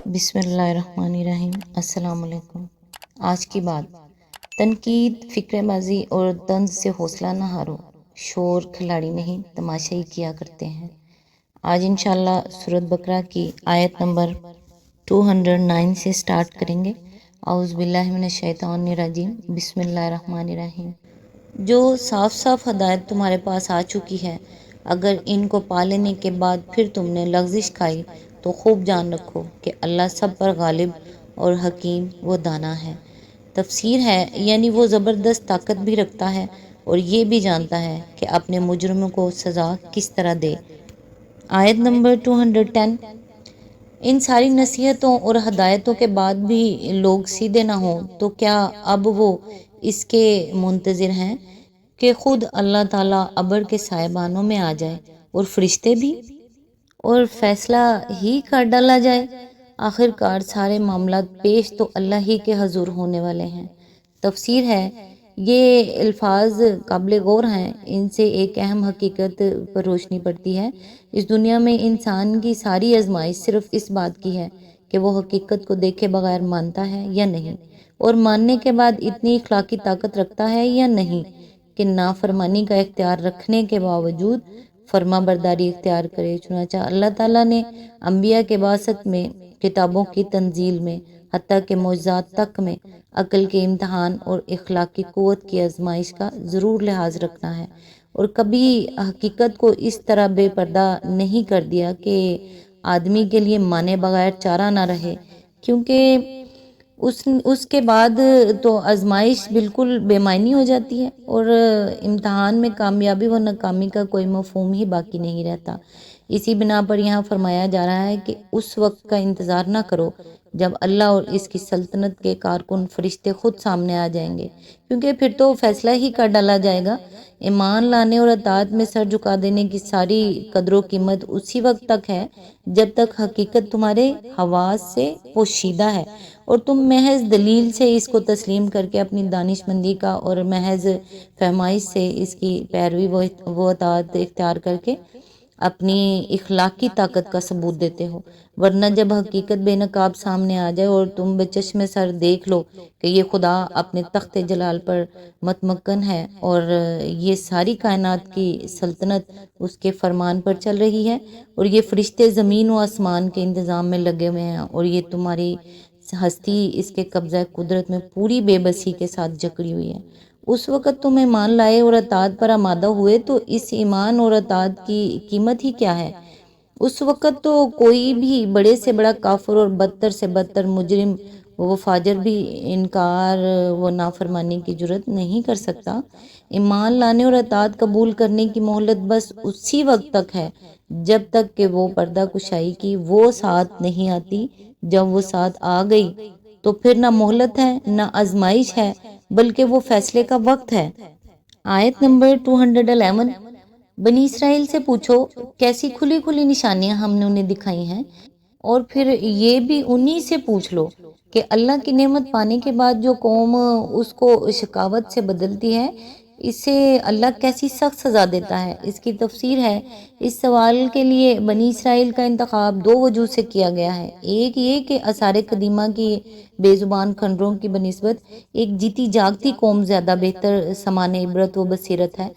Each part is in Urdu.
بسم اللہ الرحمن الرحیم۔ السلام علیکم۔ آج کی بات، تنقید، فکر بازی اور طنز سے حوصلہ نہ ہارو، شور کھلاڑی نہیں تماشائی کیا کرتے ہیں۔ آج انشاءاللہ سورۃ بقرہ کی آیت نمبر 209 سے سٹارٹ کریں گے۔ اعوذ باللہ من الشیطان الرجیم، بسم اللہ الرحمن الرحیم۔ جو صاف صاف ہدایت تمہارے پاس آ چکی ہے، اگر ان کو پا لینے کے بعد پھر تم نے لغزش کھائی تو خوب جان رکھو کہ اللہ سب پر غالب اور حکیم و دانا ہے۔ تفسیر ہے، یعنی وہ زبردست طاقت بھی رکھتا ہے اور یہ بھی جانتا ہے کہ اپنے مجرموں کو سزا کس طرح دے۔ آیت نمبر 210۔ ان ساری نصیحتوں اور ہدایتوں کے بعد بھی لوگ سیدھے نہ ہوں تو کیا اب وہ اس کے منتظر ہیں کہ خود اللہ تعالیٰ ابر کے سائبانوں میں آ جائے اور فرشتے بھی، اور فیصلہ ہی کر ڈالا جائے؟ آخر کار سارے معاملات پیش تو اللہ ہی کے حضور ہونے والے ہیں۔ تفسیر ہے، یہ الفاظ قابل غور ہیں، ان سے ایک اہم حقیقت پر روشنی پڑتی ہے۔ اس دنیا میں انسان کی ساری آزمائش صرف اس بات کی ہے کہ وہ حقیقت کو دیکھے بغیر مانتا ہے یا نہیں، اور ماننے کے بعد اتنی اخلاقی طاقت رکھتا ہے یا نہیں کہ نافرمانی کا اختیار رکھنے کے باوجود فرما برداری اختیار کرے۔ چنانچہ اللہ تعالیٰ نے انبیاء کے بعثت میں، کتابوں کی تنزیل میں، حتیٰ کہ معجزات تک میں عقل کے امتحان اور اخلاقی قوت کی آزمائش کا ضرور لحاظ رکھنا ہے، اور کبھی حقیقت کو اس طرح بے پردہ نہیں کر دیا کہ آدمی کے لیے مانے بغیر چارہ نہ رہے، کیونکہ اس کے بعد تو آزمائش بالکل بے معنی ہو جاتی ہے اور امتحان میں کامیابی و ناکامی کا کوئی مفہوم ہی باقی نہیں رہتا۔ اسی بنا پر یہاں فرمایا جا رہا ہے کہ اس وقت کا انتظار نہ کرو جب اللہ اور اس کی سلطنت کے کارکن فرشتے خود سامنے آ جائیں گے، کیونکہ پھر تو فیصلہ ہی کر ڈالا جائے گا۔ ایمان لانے اور اطاعت میں سر جھکا دینے کی ساری قدر و قیمت اسی وقت تک ہے جب تک حقیقت تمہارے حواس سے پوشیدہ ہے اور تم محض دلیل سے اس کو تسلیم کر کے اپنی دانش مندی کا اور محض فہمائش سے اس کی پیروی و اطاعت اختیار کر کے اپنی اخلاقی طاقت کا ثبوت دیتے ہو۔ ورنہ جب حقیقت بے نقاب سامنے آ جائے اور تم بچشم سر دیکھ لو کہ یہ خدا اپنے تخت جلال پر متمکن ہے اور یہ ساری کائنات کی سلطنت اس کے فرمان پر چل رہی ہے، اور یہ فرشتے زمین و آسمان کے انتظام میں لگے ہوئے ہیں، اور یہ تمہاری ہستی اس کے قبضہ قدرت میں پوری بے بسی کے ساتھ جکڑی ہوئی ہے، اس وقت تم ایمان لائے اور اطاعت پر آمادہ ہوئے تو اس ایمان اور اطاعت کی قیمت ہی کیا ہے؟ اس وقت تو کوئی بھی بڑے سے بڑا کافر اور بدتر سے بدتر مجرم و فاجر بھی انکار و نافرمانی کی جرت نہیں کر سکتا۔ ایمان لانے اور اطاعت قبول کرنے کی مہلت بس اسی وقت تک ہے جب تک کہ وہ پردہ کشائی کی وہ ساتھ نہیں آتی۔ جب وہ ساتھ آ گئی تو پھر نہ مہلت ہے نہ آزمائش ہے، بلکہ وہ فیصلے کا وقت ہے۔ آیت نمبر 211۔ بنی اسرائیل سے پوچھو کیسی کھلی کھلی نشانیاں ہم نے انہیں دکھائی ہیں، اور پھر یہ بھی انہی سے پوچھ لو کہ اللہ کی نعمت پانے کے بعد جو قوم اس کو شقاوت سے بدلتی ہے، اسے اللہ کیسی سخت سزا دیتا ہے۔ اس کی تفسیر ہے، اس سوال کے لیے بنی اسرائیل کا انتخاب دو وجہ سے کیا گیا ہے۔ ایک یہ کہ آثار قدیمہ کی بے زبان کھنڈروں کی بنسبت ایک جیتی جاگتی قوم زیادہ بہتر سامان عبرت و بصیرت ہے۔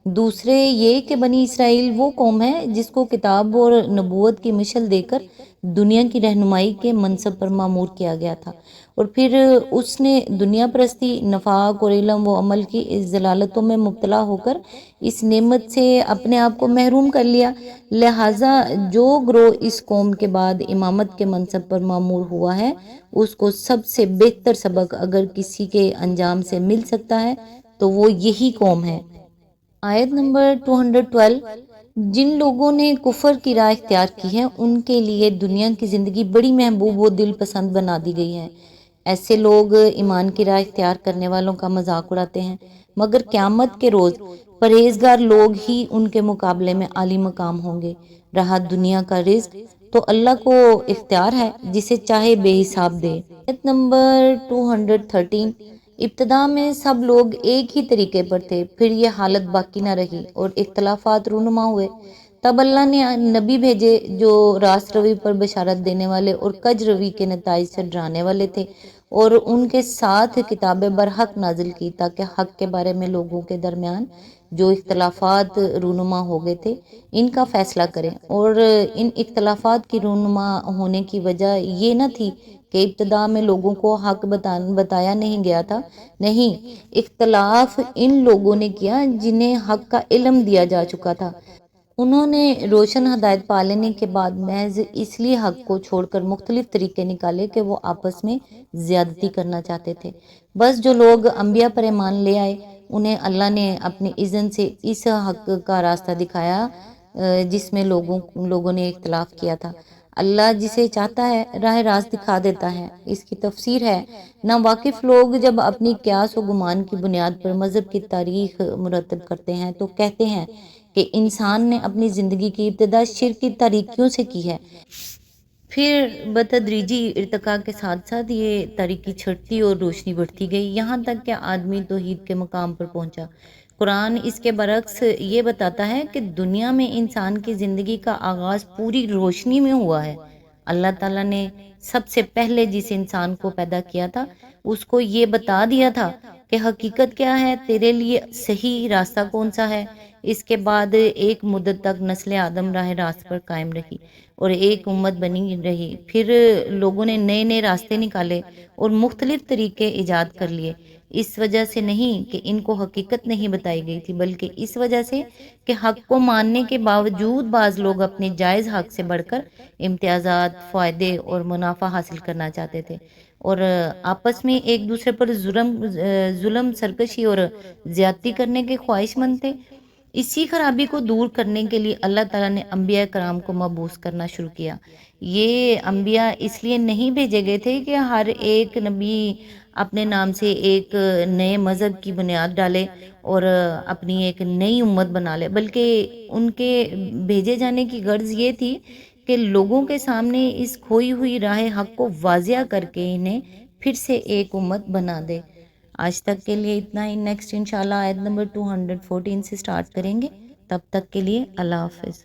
دوسرے یہ کہ بنی اسرائیل وہ قوم ہے جس کو کتاب اور نبوت کی مشل دے کر دنیا کی رہنمائی کے منصب پر مامور کیا گیا تھا، اور پھر اس نے دنیا پرستی، نفاق اور علم و عمل کی اس ضلالتوں میں مبتلا ہو کر اس نعمت سے اپنے آپ کو محروم کر لیا۔ لہٰذا جو گروہ اس قوم کے بعد امامت کے منصب پر مامور ہوا ہے، اس کو سب سے بہتر سبق اگر کسی کے انجام سے مل سکتا ہے تو وہ یہی قوم ہے۔ آیت نمبر 212۔ جن لوگوں نے کفر کی راہ اختیار کی ہے ان کے لیے دنیا کی زندگی بڑی محبوب و دل پسند بنا دی گئی ہے۔ ایسے لوگ ایمان کی راہ اختیار کرنے والوں کا مذاق اڑاتے ہیں، مگر قیامت کے روز پرہیزگار لوگ ہی ان کے مقابلے میں عالی مقام ہوں گے۔ رہا دنیا کا رزق تو اللہ کو اختیار ہے، جسے چاہے بے حساب دے۔ آیت نمبر 213۔ ابتدا میں سب لوگ ایک ہی طریقے پر تھے، پھر یہ حالت باقی نہ رہی اور اختلافات رونما ہوئے۔ تب اللہ نے نبی بھیجے جو راست روی پر بشارت دینے والے اور کج روی کے نتائج سے ڈرانے والے تھے، اور ان کے ساتھ کتاب برحق نازل کی تاکہ حق کے بارے میں لوگوں کے درمیان جو اختلافات رونما ہو گئے تھے ان کا فیصلہ کریں۔ اور ان اختلافات کی رونما ہونے کی وجہ یہ نہ تھی کہ ابتدا میں لوگوں کو حق بتایا نہیں گیا تھا، نہیں، اختلاف ان لوگوں نے کیا جنہیں حق کا علم دیا جا چکا تھا۔ انہوں نے روشن ہدایت پا لینے کے بعد محض اس لیے حق کو چھوڑ کر مختلف طریقے نکالے کہ وہ آپس میں زیادتی کرنا چاہتے تھے۔ بس جو لوگ انبیاء پر ایمان لے آئے انہیں اللہ نے اپنی اذن سے اس حق کا راستہ دکھایا جس میں لوگوں نے اختلاف کیا تھا۔ اللہ جسے چاہتا ہے راہ راست دکھا دیتا ہے۔ اس کی تفسیر ہے، ناواقف لوگ جب اپنی قیاس و گمان کی بنیاد پر مذہب کی تاریخ مرتب کرتے ہیں تو کہتے ہیں کہ انسان نے اپنی زندگی کی ابتدا شرک کی تاریکیوں سے کی ہے، پھر بتدریجی ارتقاء کے ساتھ ساتھ یہ تاریکی چھٹتی اور روشنی بڑھتی گئی یہاں تک کہ آدمی توحید کے مقام پر پہنچا۔ قرآن اس کے برعکس یہ بتاتا ہے کہ دنیا میں انسان کی زندگی کا آغاز پوری روشنی میں ہوا ہے۔ اللہ تعالیٰ نے سب سے پہلے جس انسان کو پیدا کیا تھا اس کو یہ بتا دیا تھا کہ حقیقت کیا ہے، تیرے لیے صحیح راستہ کون سا ہے۔ اس کے بعد ایک مدت تک نسل آدم راہ راست پر قائم رہی اور ایک امت بنی رہی، پھر لوگوں نے نئے نئے راستے نکالے اور مختلف طریقے ایجاد کر لیے، اس وجہ سے نہیں کہ ان کو حقیقت نہیں بتائی گئی تھی بلکہ اس وجہ سے کہ حق کو ماننے کے باوجود بعض لوگ اپنے جائز حق سے بڑھ کر امتیازات، فائدے اور منافع حاصل کرنا چاہتے تھے اور آپس میں ایک دوسرے پر ظلم، سرکشی اور زیادتی کرنے کے خواہش مند تھے۔ اسی خرابی کو دور کرنے کے لیے اللہ تعالیٰ نے انبیاء کرام کو مبعوث کرنا شروع کیا۔ یہ انبیاء اس لیے نہیں بھیجے گئے تھے کہ ہر ایک نبی اپنے نام سے ایک نئے مذہب کی بنیاد ڈالے اور اپنی ایک نئی امت بنا لے، بلکہ ان کے بھیجے جانے کی غرض یہ تھی کہ لوگوں کے سامنے اس کھوئی ہوئی راہ حق کو واضح کر کے انہیں پھر سے ایک امت بنا دے۔ آج تک کے لیے اتنا ہی، نیکسٹ انشاءاللہ آیت نمبر 214 سے سٹارٹ کریں گے۔ تب تک کے لیے اللہ حافظ۔